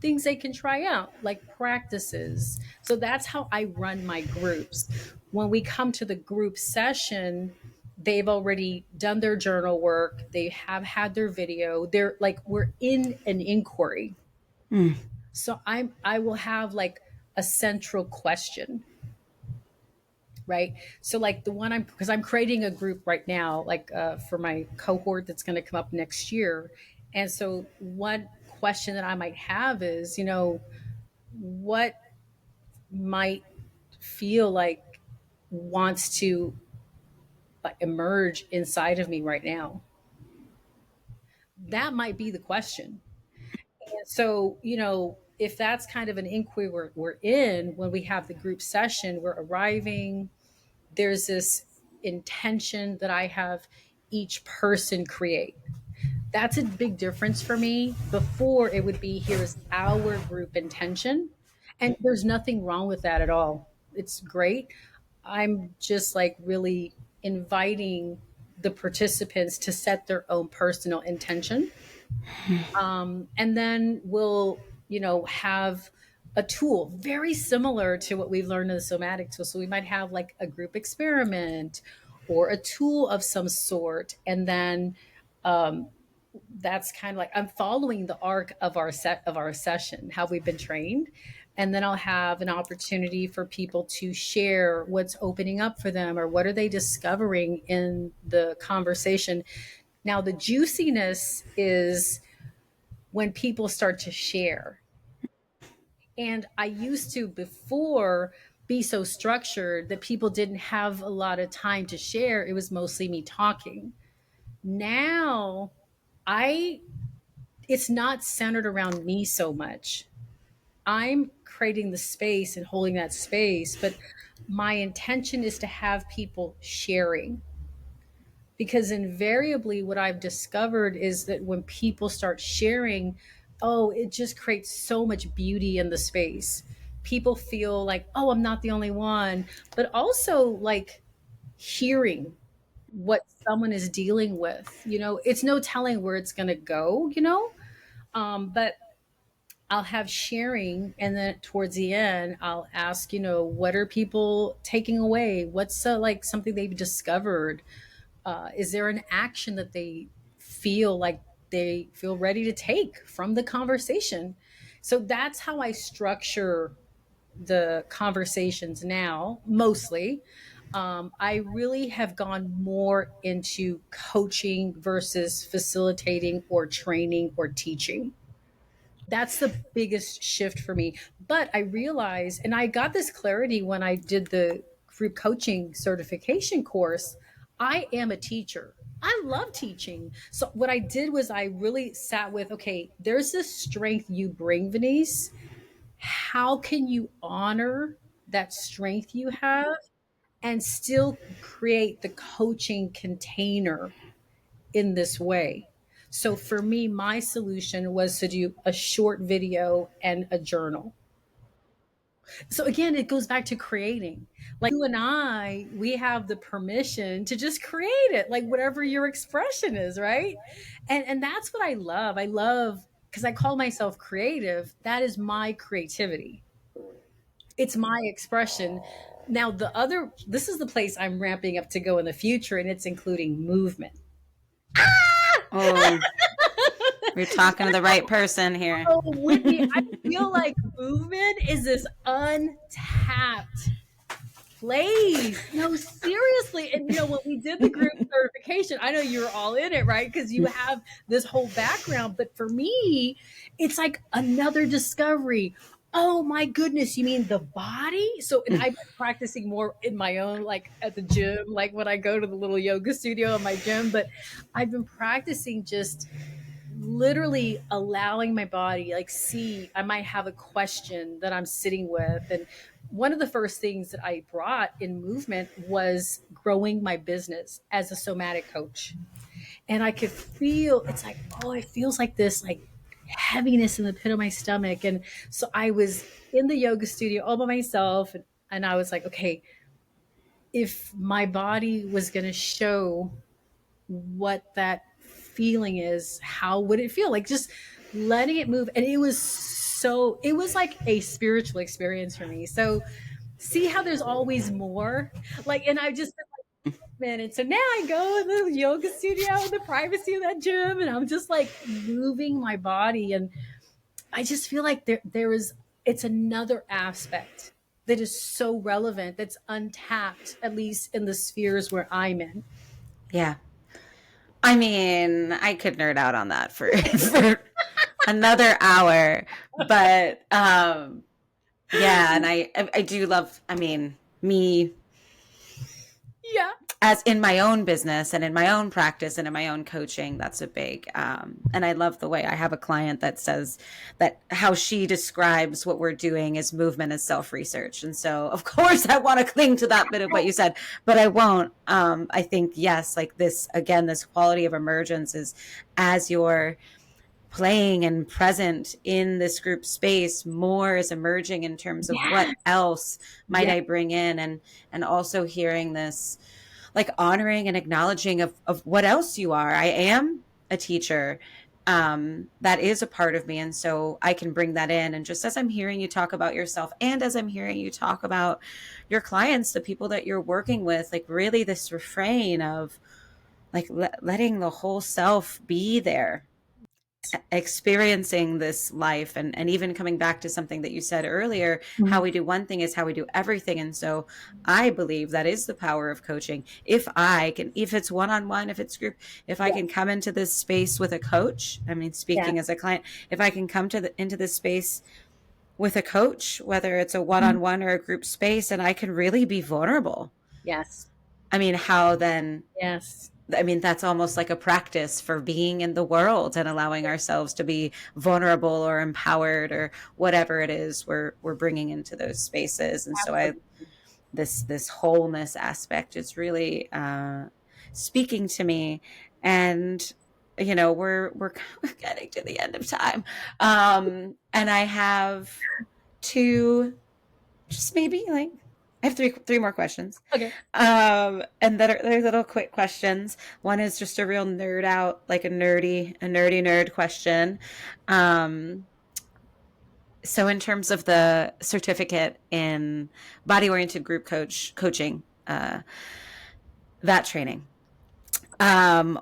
things they can try out, like practices. So that's how I run my groups. When we come to the group session, they've already done their journal work, they have had their video, they're like, we're in an inquiry.
Mm.
So I will have like a central question, right? So like the one because I'm creating a group right now, like for my cohort that's going to come up next year. And so one question that I might have is, what might feel like wants to like emerge inside of me right now? That might be the question. And so, if that's kind of an inquiry we're in when we have the group session, we're arriving, there's this intention that I have each person create. That's a big difference for me. Before, it would be, here's our group intention. And there's nothing wrong with that at all. It's great. I'm just like really inviting the participants to set their own personal intention. And then we'll, have a tool very similar to what we've learned in the somatic tool. So we might have like a group experiment or a tool of some sort. And then that's kind of like I'm following the arc of our session, how we've been trained. And then I'll have an opportunity for people to share what's opening up for them or what are they discovering in the conversation. Now, the juiciness is when people start to share. And I used to before be so structured that people didn't have a lot of time to share. It was mostly me talking. Now, I it's not centered around me so much. I'm creating the space and holding that space, but my intention is to have people sharing. Because invariably, what I've discovered is that when people start sharing, oh, it just creates so much beauty in the space. People feel like, oh, I'm not the only one, but also like hearing what someone is dealing with. It's no telling where it's going to go, but I'll have sharing, and then towards the end, I'll ask, what are people taking away? What's like something they've discovered? Is there an action that they feel ready to take from the conversation? So that's how I structure the conversations now, mostly. I really have gone more into coaching versus facilitating or training or teaching. That's the biggest shift for me. But I realized, and I got this clarity when I did the group coaching certification course, I am a teacher. I love teaching. So what I did was I really sat with, okay, there's this strength you bring, Venniece. How can you honor that strength you have and still create the coaching container in this way? So for me, my solution was to do a short video and a journal. So again, it goes back to creating. Like you and I, we have the permission to just create it, like whatever your expression is, right? And that's what I love. I love because I call myself creative. That is my creativity. It's my expression. Now the other this is the place I'm ramping up to go in the future, and it's including movement.
Oh, you're talking to the right person here.
Oh, Whitney, I feel like movement is this untapped place. No, seriously. And when we did the group certification, I know you were all in it, right? Because you have this whole background. But for me, it's like another discovery. Oh my goodness, you mean the body? So, and I've been practicing more in my own, like at the gym, like when I go to the little yoga studio in my gym. But I've been practicing just literally allowing my body, like, see, I might have a question that I'm sitting with. And one of the first things that I brought in movement was growing my business as a somatic coach. And I could feel, it's like, oh, it feels like this, like heaviness in the pit of my stomach. And so I was in the yoga studio all by myself. And I was like, okay, if my body was going to show what that feeling is, how would it feel? Like just letting it move. And it was like a spiritual experience for me. So see how there's always more. Like, and I just been like minutes. So now I go in the yoga studio in the privacy of that gym, and I'm just like moving my body. And I just feel like it's another aspect that is so relevant, that's untapped, at least in the spheres where I'm in.
Yeah. I mean, I could nerd out on that for, for another hour, but yeah, and I do love, I mean, me
Yeah.
as in my own business and in my own practice and in my own coaching, that's a big, and I love the way I have a client that says that how she describes what we're doing is movement as self-research. And so of course I want to cling to that bit of what you said, but I won't. I think, yes, like this, again, this quality of emergence is as you're playing and present in this group space, more is emerging in terms of what else might I bring in, and also hearing this, like honoring and acknowledging of what else you are. I am a teacher. That is a part of me. And so I can bring that in. And just as I'm hearing you talk about yourself, and as I'm hearing you talk about your clients, the people that you're working with, like really this refrain of like letting the whole self be there, experiencing this life, and even coming back to something that you said earlier, how we do one thing is how we do everything. And so I believe that is the power of coaching. If it's one-on-one, if it's group, if I can come into this space with a coach, I mean, speaking as a client, if I can come into this space with a coach, whether it's a one-on-one or a group space, and I can really be vulnerable.
Yes.
I mean, how then?
Yes.
I mean, that's almost like a practice for being in the world and allowing ourselves to be vulnerable or empowered or whatever it is we're bringing into those spaces. And so this wholeness aspect is really speaking to me. And we're getting to the end of time, and I have just maybe like I have three more questions.
Okay.
And they're little quick questions. One is just a real nerd out, like a nerdy nerd question. So in terms of the certificate in body oriented group coaching, that training, and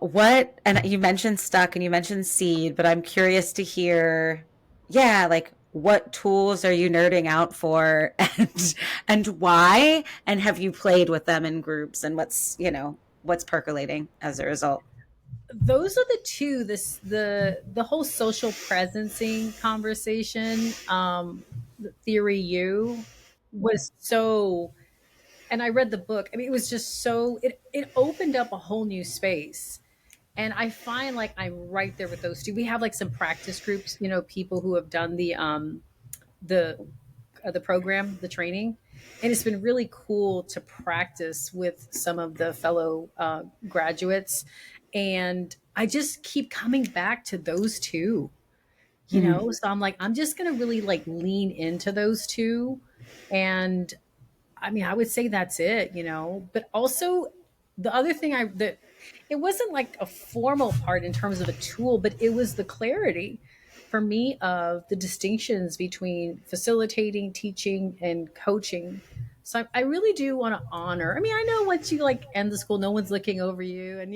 you mentioned stuck and you mentioned seed, but I'm curious to hear, like what tools are you nerding out for, and why, and have you played with them in groups, and what's percolating as a result?
Those are the two. The whole social presencing conversation, the theory U was so, and I read the book. I mean, it was just so, it opened up a whole new space. And I find like I'm right there with those two. We have like some practice groups, people who have done the the program, the training, and it's been really cool to practice with some of the fellow graduates. And I just keep coming back to those two,
Mm-hmm.
So I'm like, I'm just going to really like lean into those two. And I mean, I would say that's it, but also the other thing that it wasn't like a formal part in terms of a tool, but it was the clarity for me of the distinctions between facilitating, teaching, and coaching. So I really do want to honor. I mean, I know once you like end the school, no one's looking over you, and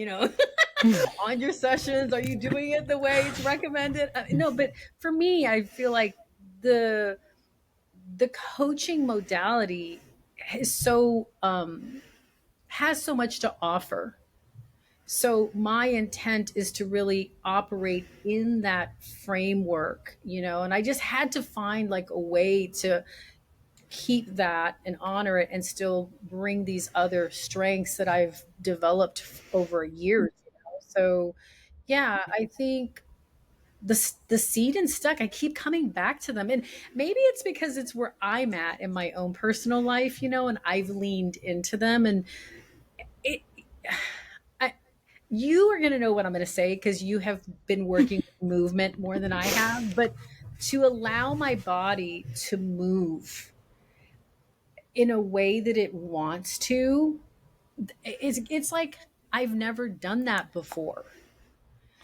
on your sessions, are you doing it the way it's recommended? No, but for me, I feel like the the coaching modality is so has so much to offer. So my intent is to really operate in that framework, and I just had to find like a way to keep that and honor it and still bring these other strengths that I've developed over years. So yeah, I think the seed and stuck, I keep coming back to them, and maybe it's because it's where I'm at in my own personal life, and I've leaned into them. And it I, you are going to know what I'm going to say because you have been working with movement more than I have, but to allow my body to move in a way that it wants to, it's like I've never done that before.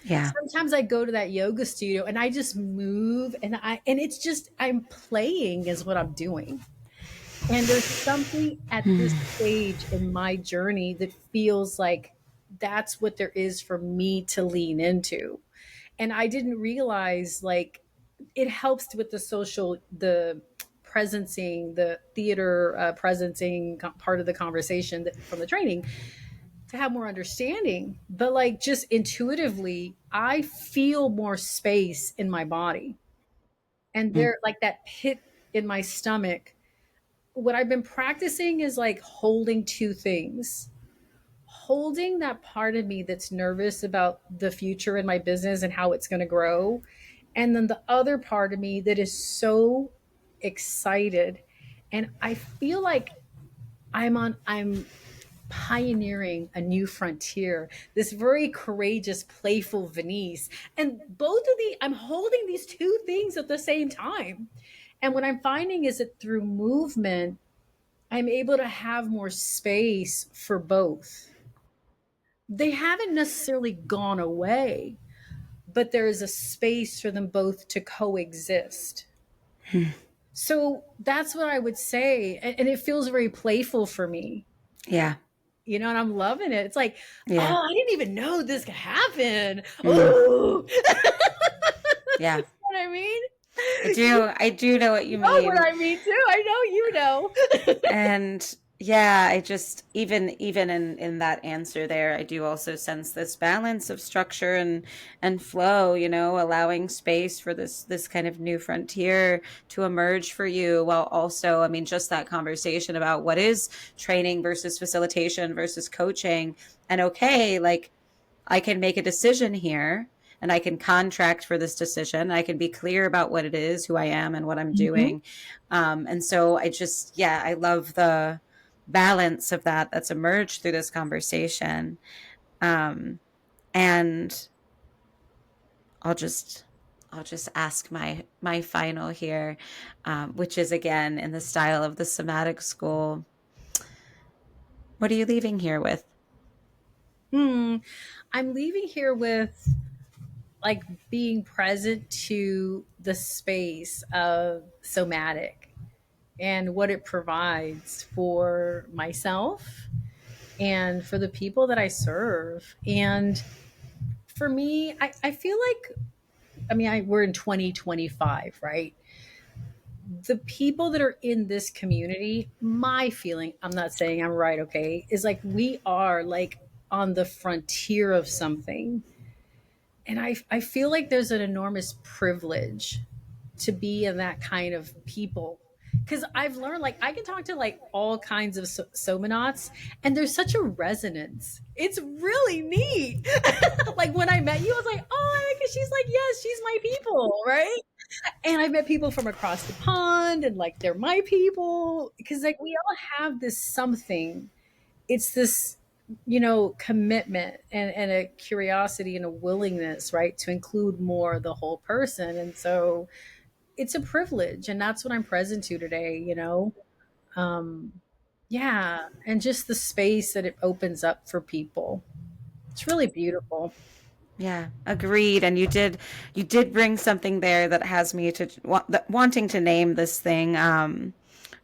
Yeah.
Sometimes I go to that yoga studio and I just move, and it's just I'm playing is what I'm doing. And there's something at this stage in my journey that feels like that's what there is for me to lean into. And I didn't realize like it helps with the presencing, the theater presencing part of the conversation from the training to have more understanding. But like just intuitively, I feel more space in my body. And there, like that pit in my stomach, what I've been practicing is like holding two things. Holding that part of me that's nervous about the future in my business and how it's going to grow. And then the other part of me that is so excited. And I feel like I'm pioneering a new frontier, this very courageous, playful Venniece. And I'm holding these two things at the same time. And what I'm finding is that through movement, I'm able to have more space for both. They haven't necessarily gone away, but there is a space for them both to coexist. So that's what I would say. And it feels very playful for me,
Yeah.
and I'm loving it. It's like,
Yeah.
oh, I didn't even know this could happen.
Mm.
Oh,
Yeah.
what I mean?
I do know what
You
you
know what
mean.
I mean too. I know you know.
And yeah, I just even in that answer there, I do also sense this balance of structure and flow, allowing space for this kind of new frontier to emerge for you, while also, I mean, just that conversation about what is training versus facilitation versus coaching. And okay, like I can make a decision here, and I can contract for this decision. I can be clear about what it is, who I am, and what I'm
Mhm.
doing. And so yeah, I love the balance of that's emerged through this conversation. And I'll just I'll just ask my final here, which is again in the style of the somatic school. What are you leaving here with?
Hmm. I'm leaving here with like being present to the space of somatic and what it provides for myself and for the people that I serve. And for me, I feel like, I mean, we're in 2025, right? the people that are in this community, my feeling, I'm not saying I'm right, okay, is like we are like on the frontier of something. And I feel like there's an enormous privilege to be in that kind of people. Because I've learned, like, I can talk to like all kinds of somanauts, and there's such a resonance. It's really neat. Like when I met you, I was like, oh, because she's like, yes, she's my people, right? And I met people from across the pond, and like they're my people. Because like we all have this something. It's this, commitment and a curiosity and a willingness, right, to include more the whole person. And so it's a privilege, and that's what I'm present to today. um yeah, and just the space that it opens up for people, it's really beautiful.
Yeah, agreed. And you did bring something there that has me to wanting to name this thing.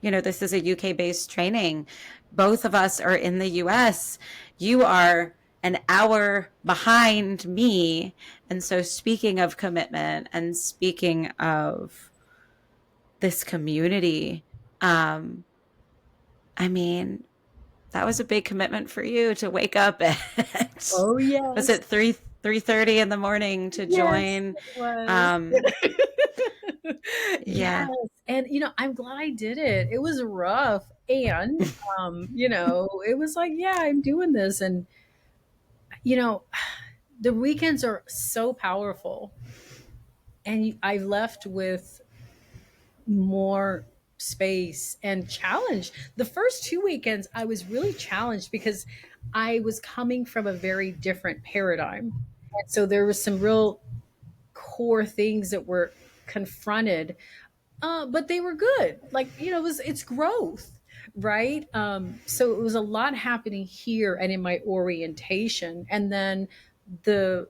This is a UK based training. Both of us are in the US. You are an hour behind me. And so, speaking of commitment and speaking of this community, um, I mean, that was a big commitment for you to wake up at,
Oh
was
yes.
it 3:30 in the morning to
Yes,
join?
it was.
Um,
Yes,
yeah,
and I'm glad I did it. It was rough, and it was like, yeah, I'm doing this, and you know, the weekends are so powerful, and I left with more space and challenge. The first 2 weekends, I was really challenged because I was coming from a very different paradigm, and so there was some real core things that were confronted, but they were good. Like, it's growth, right? So it was a lot happening here and in my orientation, and then the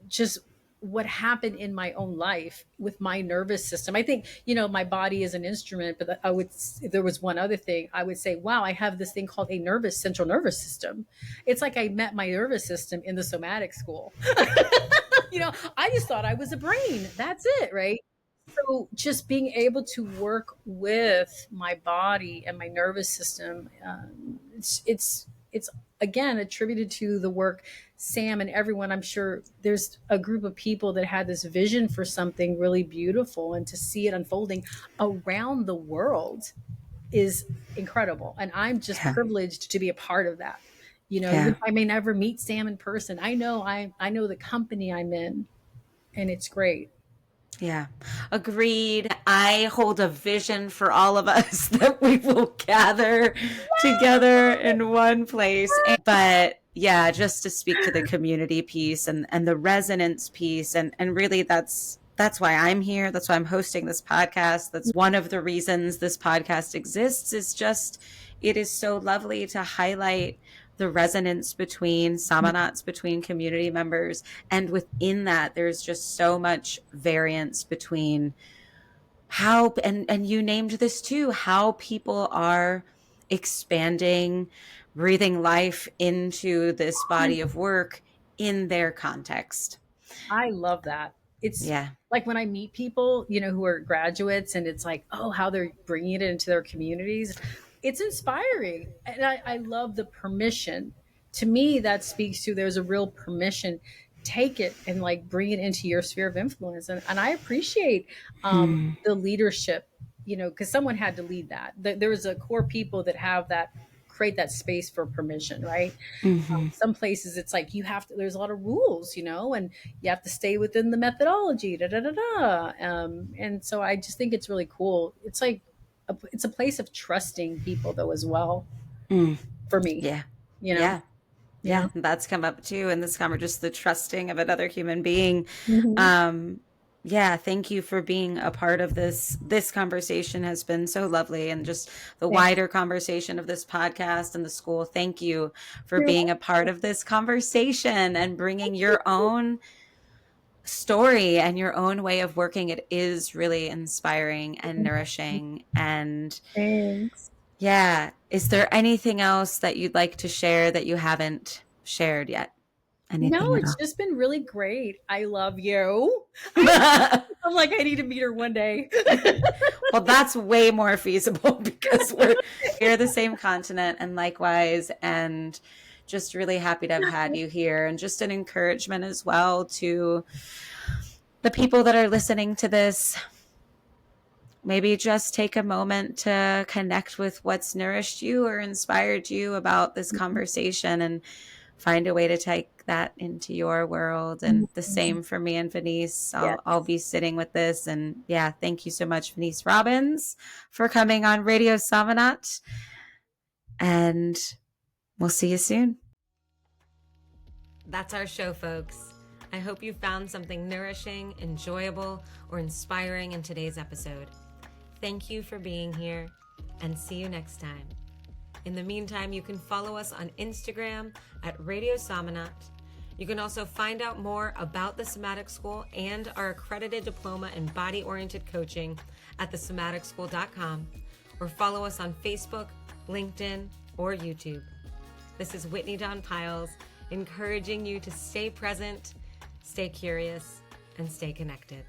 just what happened in my own life with my nervous system. I think, my body is an instrument, but if there was one other thing, I would say, wow, I have this thing called a central nervous system. It's like I met my nervous system in the somatic school. I just thought I was a brain. That's it, right? So just being able to work with my body and my nervous system, it's again attributed to the work Sam and everyone. I'm sure there's a group of people that had this vision for something really beautiful, and to see it unfolding around the world is incredible. And I'm just
yeah,
privileged to be a part of that. Even
yeah,
if I may never meet Sam in person, I know the company I'm in, and it's great.
yeah. Agreed. I hold a vision for all of us that we will gather together in one place. But yeah, just to speak to the community piece and the resonance piece, and really that's why I'm here. That's why I'm hosting this podcast. That's one of the reasons this podcast exists, is just it is so lovely to highlight the resonance between samanats, between community members. And within that, there's just so much variance between how, and you named this too, how people are expanding, breathing life into this body of work in their context.
I love that. It's
Yeah.
like when I meet people, who are graduates, and it's like, oh, how they're bringing it into their communities. It's inspiring. And I love the permission. To me, that speaks to there's a real permission. Take it and like bring it into your sphere of influence. And I appreciate
Hmm.
the leadership, because someone had to lead that. There's a core people that have that, create that space for permission, right?
Hmm.
Some places it's like there's a lot of rules, and you have to stay within the methodology, da da da da. And so I just think it's really cool. It's like it's a place of trusting people though as well,
Mm.
for me.
Yeah.
You know,
Yeah.
yeah.
Yeah. That's come up too in this conversation, just the trusting of another human being.
Mhm.
Um, yeah, thank you for being a part of this. This conversation has been so lovely, and just the
Thank
wider conversation of this podcast and the school. Thank you for
you.
being a part of this conversation and bringing your own story and your own way of working. It is really inspiring and nourishing. And
Thanks.
yeah, is there anything else that you'd like to share that you haven't shared yet? Anything
No,
at
it's
all?
just been really great. I love you. I'm like, I need to meet her one day.
Well, that's way more feasible because we're here the same continent, and likewise. And just really happy to have had you here, and just an encouragement as well to the people that are listening to this. Maybe just take a moment to connect with what's nourished you or inspired you about this conversation, and find a way to take that into your world. And the same for me and Venniece.
Yes.
I'll be sitting with this. And yeah, thank you so much, Venniece Robbins, for coming on Radio Somanaut. And we'll see you soon. That's our show, folks. I hope you found something nourishing, enjoyable, or inspiring in today's episode. Thank you for being here, and see you next time. In the meantime, you can follow us on Instagram at Radio Somanaut. You can also find out more about the Somatic School and our accredited diploma in body-oriented coaching at thesomaticschool.com, or follow us on Facebook, LinkedIn, or YouTube. This is Whitney Dawn Piles, encouraging you to stay present, stay curious, and stay connected.